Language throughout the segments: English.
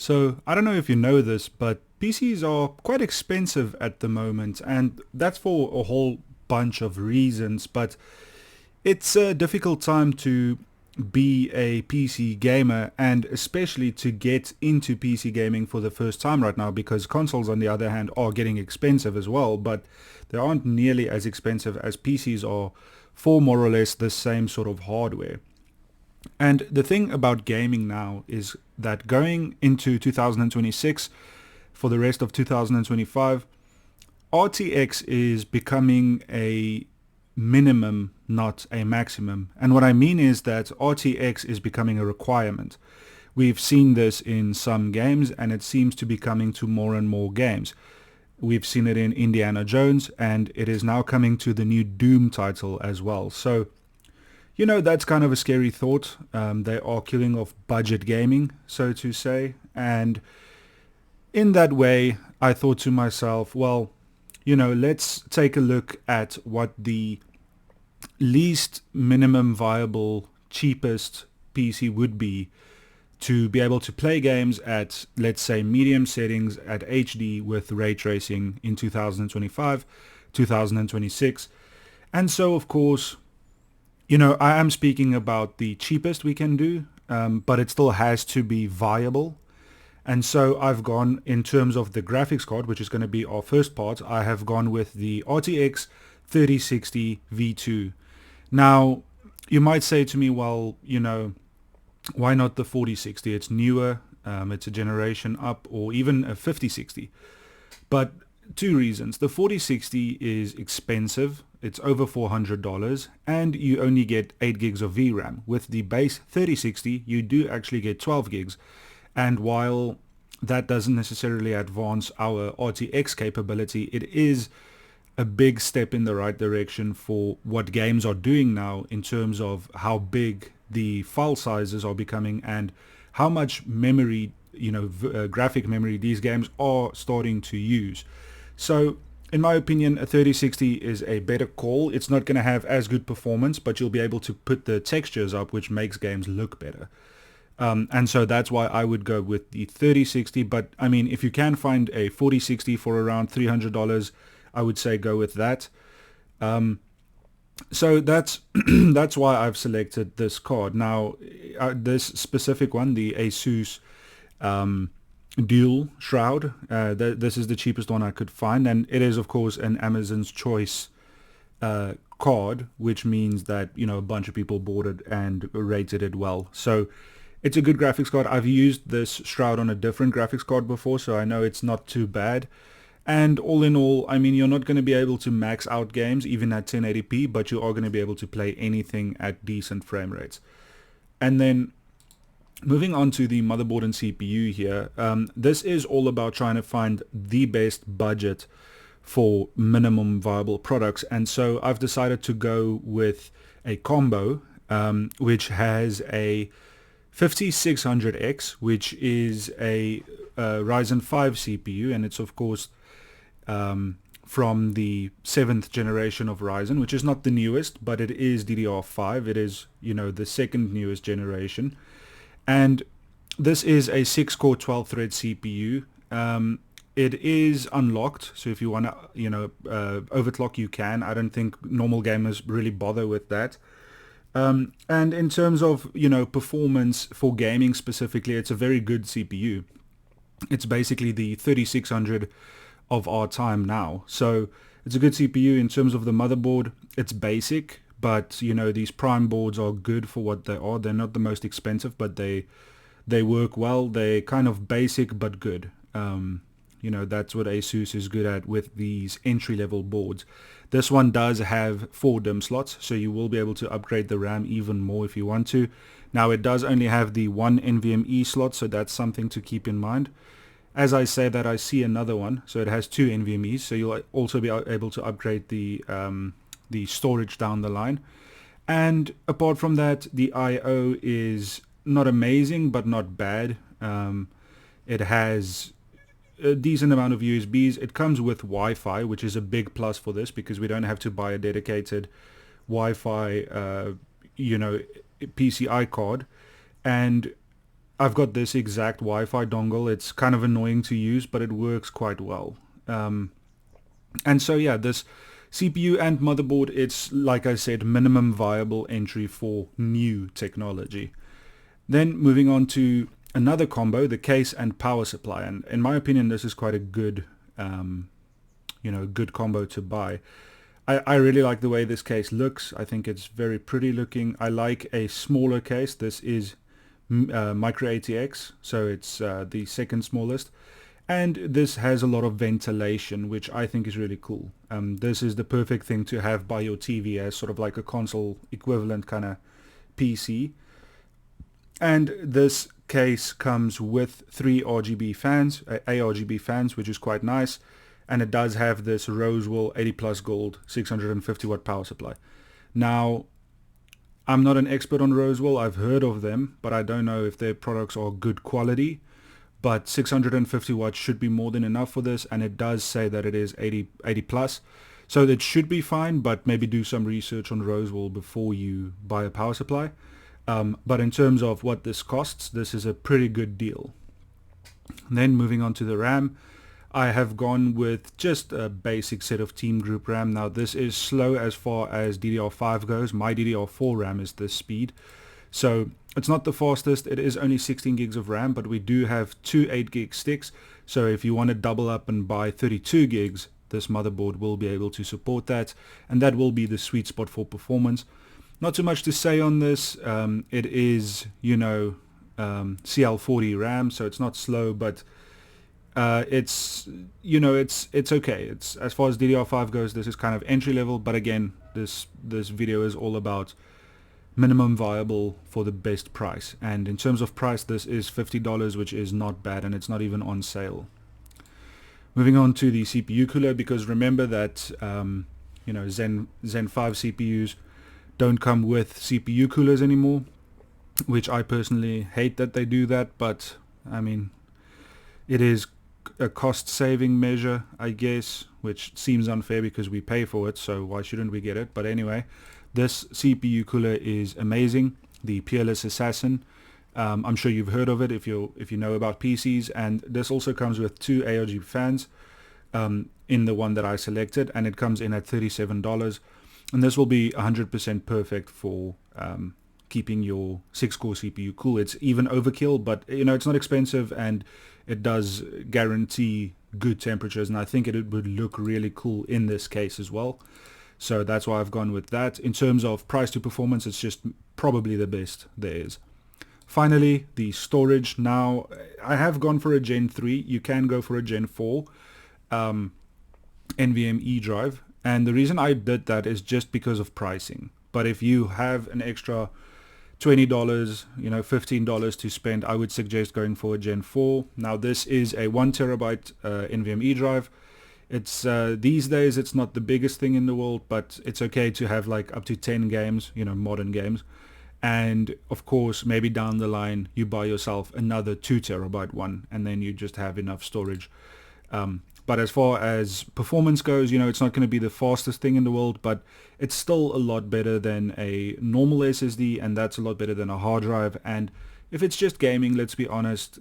So I don't know if you know this, but PCs are quite expensive at the moment, and that's for a whole bunch of reasons, but it's a difficult time to be a PC gamer, and especially to get into PC gaming for the first time right now, because consoles on the other hand are getting expensive as well, but they aren't nearly as expensive as PCs are for more or less the same sort of hardware. And the thing about gaming now is that going into 2026, for the rest of 2025, RTX is becoming a minimum, not a maximum. And what I mean is that RTX is becoming a requirement. We've seen this in some games, and it seems to be coming to more and more games. We've seen it in Indiana Jones, and it is now coming to the new Doom title as well. So that's kind of a scary thought. They are killing off budget gaming, so to say. And in that way, I thought to myself, well, let's take a look at what the least minimum viable, cheapest PC would be able to play games at, let's say, medium settings at HD with ray tracing in 2025, 2026. And so, of course, I am speaking about the cheapest we can do, but it still has to be viable. And so I've gone, in terms of the graphics card, which is going to be our first part, I have gone with the RTX 3060 V2. Now, you might say to me, well, why not the 4060? It's newer, it's a generation up, or even a 5060. But two reasons. The 4060 is expensive. It's over $400, and you only get 8 gigs of VRAM. With the base 3060, you do actually get 12 gigs. And while that doesn't necessarily advance our RTX capability, it is a big step in the right direction for what games are doing now in terms of how big the file sizes are becoming and how much memory, graphic memory these games are starting to use. So in my opinion, a 3060 is a better call. It's not going to have as good performance, but you'll be able to put the textures up, which makes games look better. And so that's why I would go with the 3060. But I mean, if you can find a 4060 for around $300, I would say go with that. So that's that's why I've selected this card. Now, this specific one, the Asus Dual Shroud, this is the cheapest one I could find, and it is of course an Amazon's Choice card, which means that a bunch of people bought it and rated it well. So it's a good graphics card. I've used this Shroud on a different graphics card before, so I know it's not too bad. And all in all, I mean, you're not going to be able to max out games even at 1080p, but you are going to be able to play anything at decent frame rates. And then moving on to the motherboard and CPU here, this is all about trying to find the best budget for minimum viable products. And so I've decided to go with a combo, which has a 5600X, which is a Ryzen 5 CPU, and it's of course from the 7th generation of Ryzen, which is not the newest, but it is DDR5. It is, the second newest generation. And this is a 6-core 12-thread CPU. It is unlocked, so if you want to, overclock, you can. I don't think normal gamers really bother with that. And in terms of, performance for gaming specifically, it's a very good CPU. It's basically the 3600 of our time now. So it's a good CPU. In terms of the motherboard, it's basic, but these prime boards are good for what they are. They're not the most expensive, but they work well. They're kind of basic but good. That's what Asus is good at with these entry-level boards. This one does have 4 DIMM slots, so you will be able to upgrade the RAM even more if you want to. Now, it does only have the 1 NVMe slot, so that's something to keep in mind. As I say that, I see another one, so it has 2 NVMe's, so you'll also be able to upgrade the storage down the line. And apart from that, the I/O is not amazing, but not bad. It has a decent amount of USBs. It comes with Wi-Fi, which is a big plus for this, because we don't have to buy a dedicated Wi-Fi, PCI card. And I've got this exact Wi-Fi dongle. It's kind of annoying to use, but it works quite well. And so yeah, this CPU and motherboard, it's like I said, minimum viable entry for new technology. Then moving on to another combo, the case and power supply. And in my opinion, this is quite a good, good combo to buy. I really like the way this case looks. I think it's very pretty looking. I like a smaller case. This is micro ATX, so it's the second smallest. And this has a lot of ventilation, which I think is really cool. This is the perfect thing to have by your TV as sort of like a console equivalent kind of PC. And this case comes with 3 RGB fans, ARGB fans, which is quite nice. And it does have this Rosewool 80 plus gold 650 watt power supply. Now, I'm not an expert on Rosewool. I've heard of them, but I don't know if their products are good quality. But 650 watts should be more than enough for this, and it does say that it is 80 plus. So it should be fine, but maybe do some research on Rosewool before you buy a power supply. But in terms of what this costs, this is a pretty good deal. Then moving on to the RAM, I have gone with just a basic set of Team Group RAM. Now this is slow as far as DDR5 goes. My DDR4 RAM is this speed. So it's not the fastest. It is only 16 gigs of RAM, but we do have 2 8 gig sticks. So if you want to double up and buy 32 gigs, this motherboard will be able to support that. And that will be the sweet spot for performance. Not too much to say on this. It is, CL40 RAM, so it's not slow, but it's okay. It's, as far as DDR5 goes, this is kind of entry level, but again, this video is all about minimum viable for the best price. And in terms of price, this is $50, which is not bad, and it's not even on sale. Moving on to the CPU cooler, because remember that Zen 5 CPUs don't come with CPU coolers anymore, which I personally hate that they do that, but I mean, it is a cost saving measure, I guess, which seems unfair because we pay for it, so why shouldn't we get it? But anyway, this CPU cooler is amazing, the Peerless Assassin. I'm sure you've heard of it if you know about PCs, and this also comes with 2 ARGB fans in the one that I selected, and it comes in at $37, and this will be 100% perfect for keeping your 6-core CPU cool. It's even overkill, but it's not expensive, and it does guarantee good temperatures, and I think it would look really cool in this case as well. So that's why I've gone with that. In terms of price to performance, it's just probably the best there is. Finally, the storage. Now, I have gone for a Gen 3. You can go for a Gen 4 NVMe drive. And the reason I did that is just because of pricing. But if you have an extra $20, $15 to spend, I would suggest going for a Gen 4. Now, this is a 1 terabyte NVMe drive. It's these days it's not the biggest thing in the world, but it's okay to have like up to 10 games, modern games. And of course, maybe down the line you buy yourself another 2 terabyte one, and then you just have enough storage. But as far as performance goes, it's not going to be the fastest thing in the world, but it's still a lot better than a normal SSD, and that's a lot better than a hard drive. And if it's just gaming, let's be honest,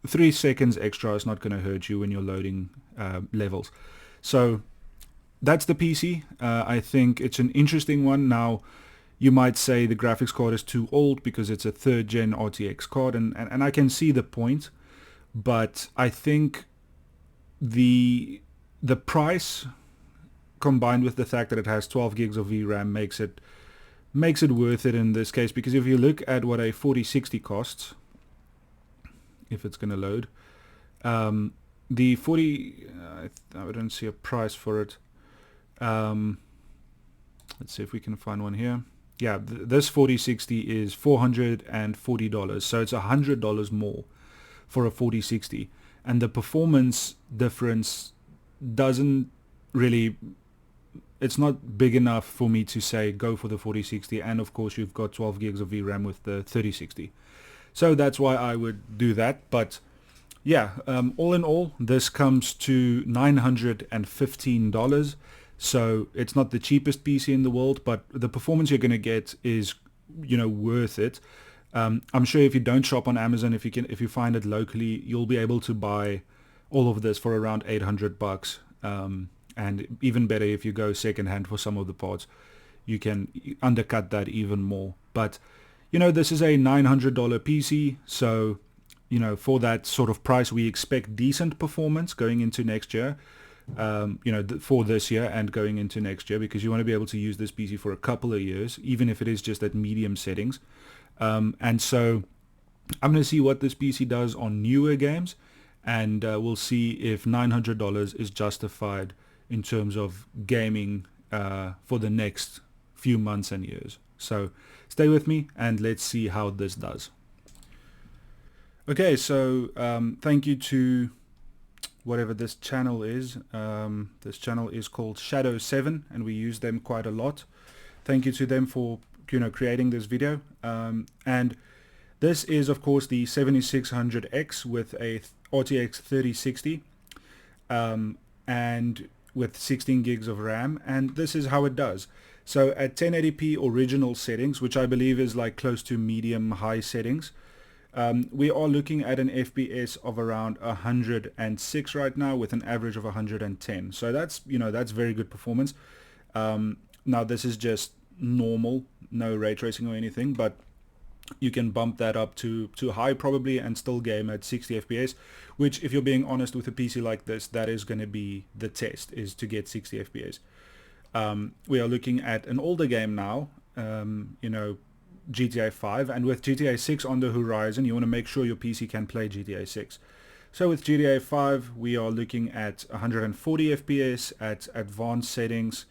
3 seconds extra is not going to hurt you when you're loading levels. So that's the PC. I think it's an interesting one. Now, you might say the graphics card is too old because it's a 3rd gen RTX card, and I can see the point, but I think the price combined with the fact that it has 12 gigs of VRAM makes it worth it in this case, because if you look at what a 4060 costs, if it's going to load, the 40, I don't see a price for it. Let's see if we can find one here. Yeah, this 4060 is $440, so it's $100 more for a 4060, and the performance difference doesn't really, it's not big enough for me to say go for the 4060, and of course you've got 12 gigs of VRAM with the 3060, so that's why I would do that. But yeah, all in all, this comes to $915. So it's not the cheapest PC in the world, but the performance you're going to get is, worth it. I'm sure if you don't shop on Amazon, if you find it locally, you'll be able to buy all of this for around $800. And even better if you go secondhand for some of the parts, you can undercut that even more. But this is a $900 PC, so for that sort of price, we expect decent performance going into next year. For this year and going into next year, because you want to be able to use this PC for a couple of years, even if it is just at medium settings. And so I'm going to see what this PC does on newer games, and we'll see if $900 is justified in terms of gaming for the next few months and years. So stay with me and let's see how this does. Okay, so thank you to whatever this channel is. This channel is called Shadow 7, and we use them quite a lot. Thank you to them for creating this video. And this is of course the 7600X with a RTX 3060 and with 16 gigs of RAM, and this is how it does. So at 1080p original settings, which I believe is like close to medium high settings, we are looking at an FPS of around 106 right now, with an average of 110. So that's that's very good performance. Now this is just normal, no ray tracing or anything, but you can bump that up to high probably and still game at 60 FPS, which, if you're being honest with a PC like this, that is going to be the test, is to get 60 FPS. We are looking at an older game now, GTA 5, and with GTA 6 on the horizon, you want to make sure your PC can play GTA 6. So with GTA 5, we are looking at 140 FPS at advanced settings,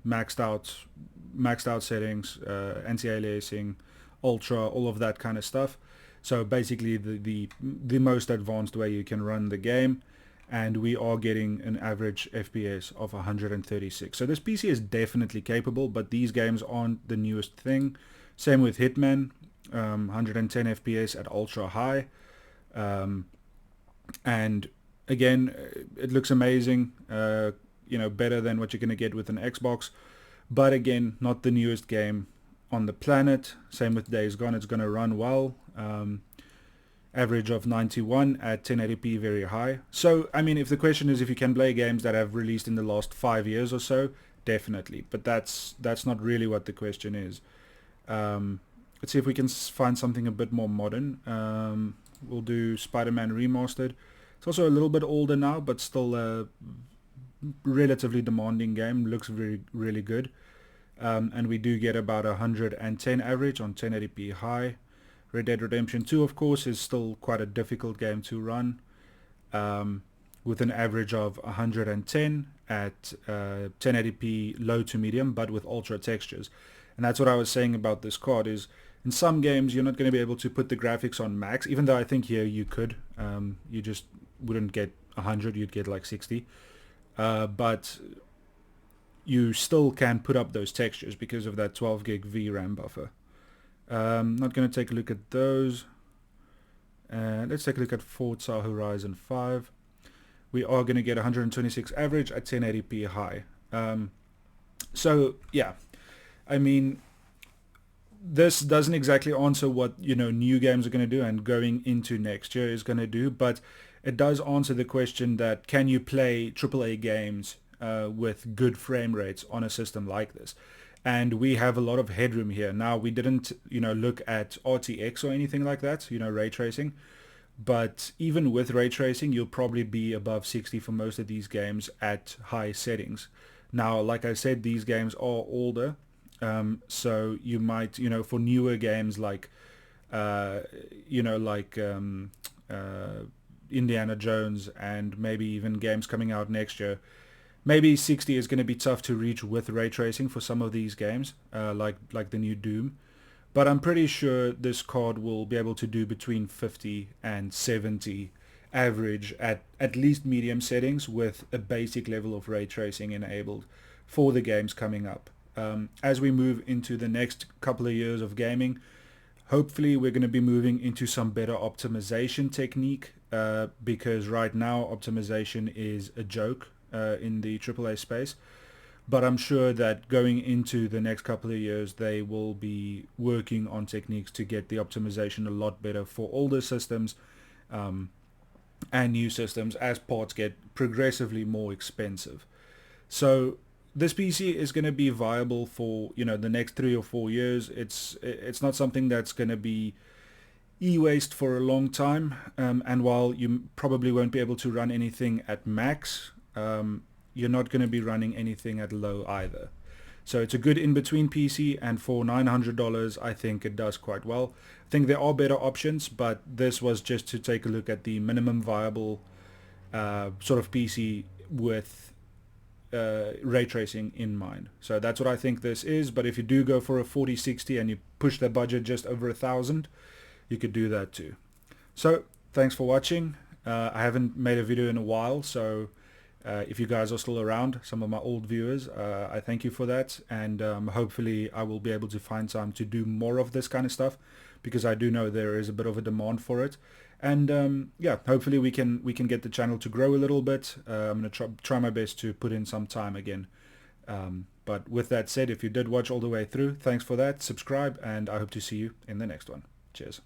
maxed out settings, anti-aliasing, ultra, all of that kind of stuff. So basically the most advanced way you can run the game, and we are getting an average FPS of 136. So this PC is definitely capable, but these games aren't the newest thing. Same with Hitman, 110 FPS at ultra high, and again, it looks amazing, better than what you're going to get with an Xbox, but again, not the newest game on the planet. Same with Days Gone, it's going to run well. Average of 91 at 1080p, very high. So I mean, if the question is if you can play games that have released in the last 5 years or so, definitely, but that's not really what the question is. Let's see if we can find something a bit more modern. We'll do Spider-Man Remastered. It's also a little bit older now, but still a relatively demanding game. Looks really good. And we do get about 110 average on 1080p high. Red Dead Redemption 2, of course, is still quite a difficult game to run, with an average of 110 at 1080p low to medium, but with ultra textures. And that's what I was saying about this card, is in some games you're not going to be able to put the graphics on max, even though I think here you could. You just wouldn't get 100, you'd get like 60. But you still can put up those textures because of that 12 gig VRAM buffer. Not going to take a look at those. Let's take a look at Forza Horizon 5. We are going to get 126 average at 1080p high. So yeah, I mean, this doesn't exactly answer what new games are going to do and going into next year is going to do, but it does answer the question that can you play AAA games with good frame rates on a system like this. And we have a lot of headroom here. Now, we didn't look at RTX or anything like that, ray tracing, but even with ray tracing you'll probably be above 60 for most of these games at high settings. Now, like I said, these games are older, so you might for newer games like Indiana Jones, and maybe even games coming out next year, maybe 60 is going to be tough to reach with ray tracing for some of these games, like the new Doom. But I'm pretty sure this card will be able to do between 50 and 70 average at least medium settings, with a basic level of ray tracing enabled for the games coming up. As we move into the next couple of years of gaming, hopefully we're going to be moving into some better optimization technique, because right now optimization is a joke in the AAA space. but I'm sure that going into the next couple of years they will be working on techniques to get the optimization a lot better for older systems and new systems as parts get progressively more expensive. So this PC is going to be viable for, you know, the next 3 or 4 years. It's not something that's going to be e-waste for a long time, and while you probably won't be able to run anything at max, you're not going to be running anything at low either. So it's a good in-between PC, and for $900 I think it does quite well. I think there are better options, but this was just to take a look at the minimum viable sort of PC with ray tracing in mind. So that's what I think this is. But if you do go for a 4060 and you push the budget just over 1,000, you could do that too. So thanks for watching. I haven't made a video in a while, so if you guys are still around, some of my old viewers, I thank you for that, and hopefully I will be able to find time to do more of this kind of stuff, because I do know there is a bit of a demand for it. And yeah, hopefully we can get the channel to grow a little bit. I'm going to try my best to put in some time again. But with that said, if you did watch all the way through, thanks for that. Subscribe, and I hope to see you in the next one. Cheers.